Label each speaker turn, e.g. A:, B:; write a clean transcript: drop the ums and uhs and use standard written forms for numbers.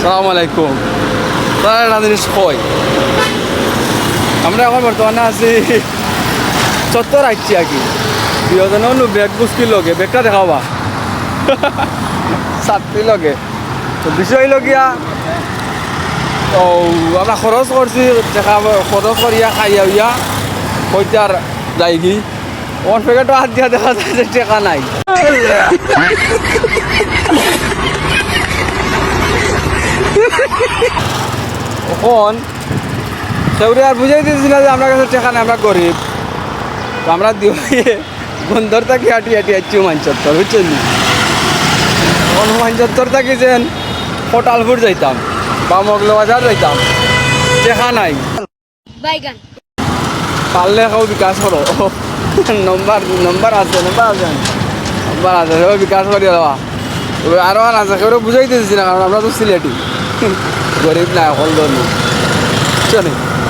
A: সালাম আলাইকুম। একটা জিনিস কই, আমরা এখন বর্তমানে আছি চত্বর আসছি আর কি। দুজন ব্যাগ বুঝকি লগে ব্যাগটা দেখাবা ছাত্রী লগে। তো বিষয় লগিয়া ও আমরা খরচ করছি, দেখা খরচ করিয়া খাইয়া উইয়া হইতে আর যাই কি ওয়ান প্যাকেটও হাত দিয়া দেখা যায় যে টেকা নাই। এখন সেউরে আর বুঝাই দিয়েছি না যে আমরা কাছে টেকা নেই, আমরা গরিব। তো আমরা দিয়ে বন্দর থাকি হাঁটি হাঁটি আসছি হুমায়ুন চত্বর, বুঝছেন। এখন হুমায়ুন চত্বর থাকি যেন কোটালপুর যাইতাম বা মগলো বাজার যাইতাম, টেকা নাই।
B: বাইগান
A: পারলে খাও বিকাশ করো, নম্বর নম্বর আছে নম্বর আছে নম্বর আছে, সেও বিকাশ করি দেওয়া। আরও আর আছে, কেউ বুঝাই দিয়েছি না, কারণ আমরা তো সিলেটি গরিব না, হল ধরুন চলে।